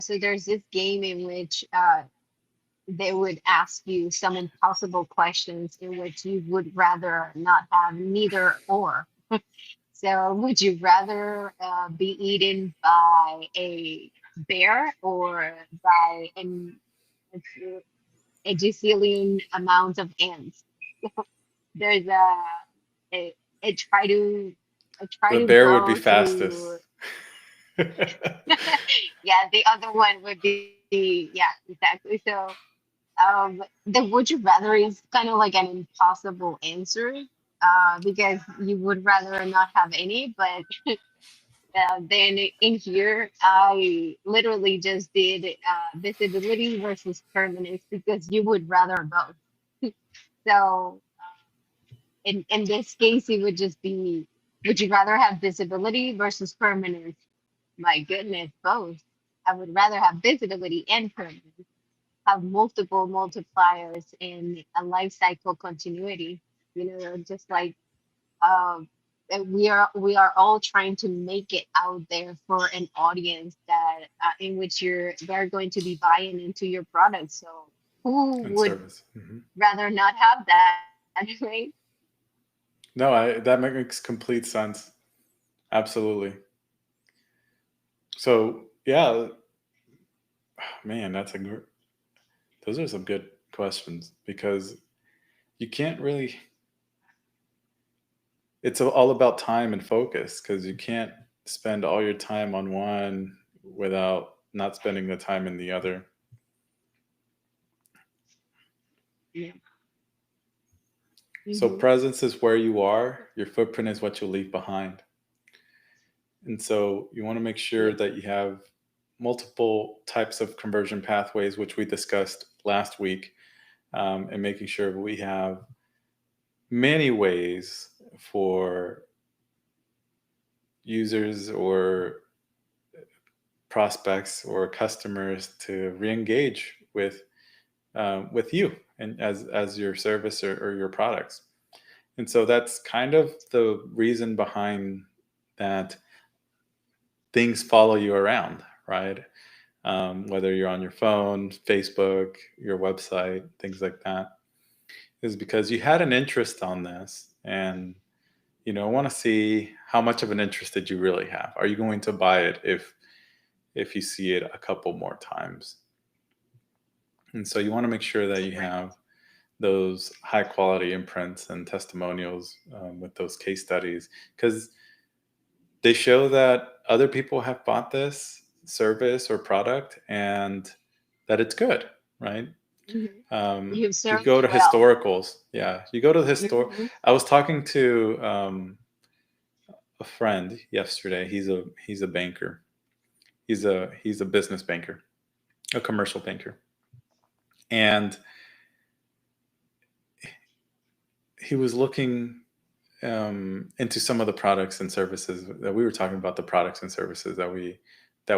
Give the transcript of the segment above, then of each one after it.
so there's this game in which they would ask you some impossible questions in which you would rather not have neither or. So, would you rather be eaten by a bear or by a gazillion amount of ants? There's a, a try to The bear would be go to fastest. yeah, the other one would be yeah, exactly. So the would you rather is kind of like an impossible answer because you would rather not have any, but then in here I literally just did visibility versus permanence because you would rather both. So in this case, it would just be would you rather have visibility versus permanence? My goodness, both. I would rather have visibility and permanence, have multiple multipliers in a life cycle continuity. You know, just like um, we are all trying to make it out there for an audience that in which they're going to be buying into your product. So who And would service. rather not have that, right? No, that makes complete sense. Absolutely. So yeah, man, those are some good questions because you can't really. It's all about time and focus because you can't spend all your time on one without not spending the time in the other. Yeah. So Hmm. presence is where you are. Your footprint is what you leave behind. And so you want to make sure Yeah. that you have multiple types of conversion pathways, which we discussed last week, and making sure we have many ways for users or prospects or customers to re-engage with you and as your service or your products. And so that's kind of the reason behind that things follow you around, right? Whether you're on your phone, Facebook, your website, things like that, is because you had an interest on this and want to see how much of an interest did you really have. Are you going to buy it if you see it a couple more times? And so you want to make sure that you Right. have those high quality imprints and testimonials with those case studies because they show that other people have bought this service or product and that it's good, right? Hmm. You've You served go it to well. historicals. Yeah, you go to the histor. Hmm. I was talking to a friend yesterday. He's a banker. He's a business banker, a commercial banker, and he was looking into some of the products and services that we were talking about. The products and services that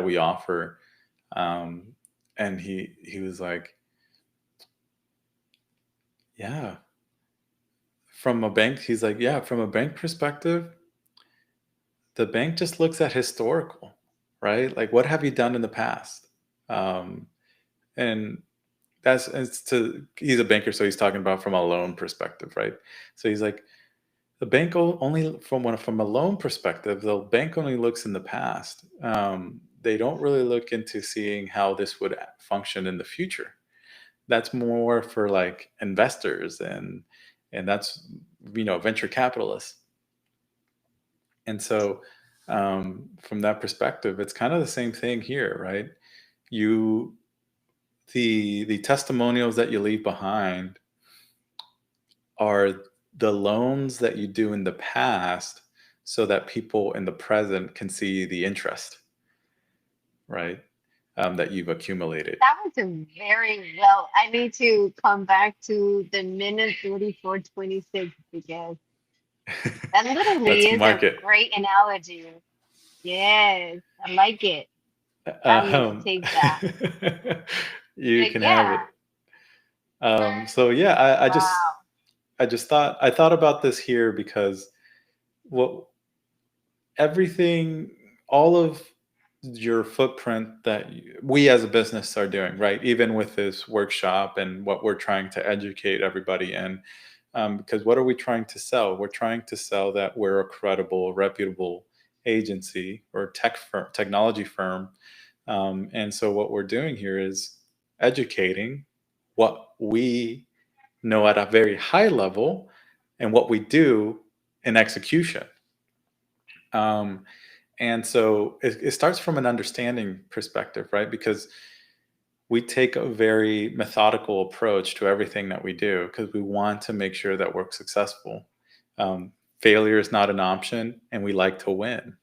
we offer, um, and he was like, "Yeah, from a bank." He's like, "Yeah, from a bank perspective, the bank just looks at historical, right? Like, what have you done in the past?" Um, and he's a banker, so he's talking about from a loan perspective, right? So he's like, the bank only from a loan perspective, the bank only looks in the past. They don't really look into seeing how this would function in the future. That's more for like investors and that's venture capitalists. And so, from that perspective, it's kind of the same thing here, right? You the testimonials that you leave behind are the loans that you do in the past, so that people in the present can see the interest, right? That you've accumulated. That was a very well. I need to come back to the minute 34:26 because that literally Let's is a mark it. great analogy. Yes, I like it. I need to Um, take that. you But can have yeah, it. So yeah, wow. I just thought about this here because what everything, all of your footprint that we as a business are doing, right? Even with this workshop and what we're trying to educate everybody in. Because what are we trying to sell? We're trying to sell that we're a credible, reputable agency or technology firm. And so what we're doing here is educating what we know at a very high level and what we do in execution. Um, and so it starts from an understanding perspective, right? Because we take a very methodical approach to everything that we do because we want to make sure that we're successful. Um, Failure is not an option, and we like to win.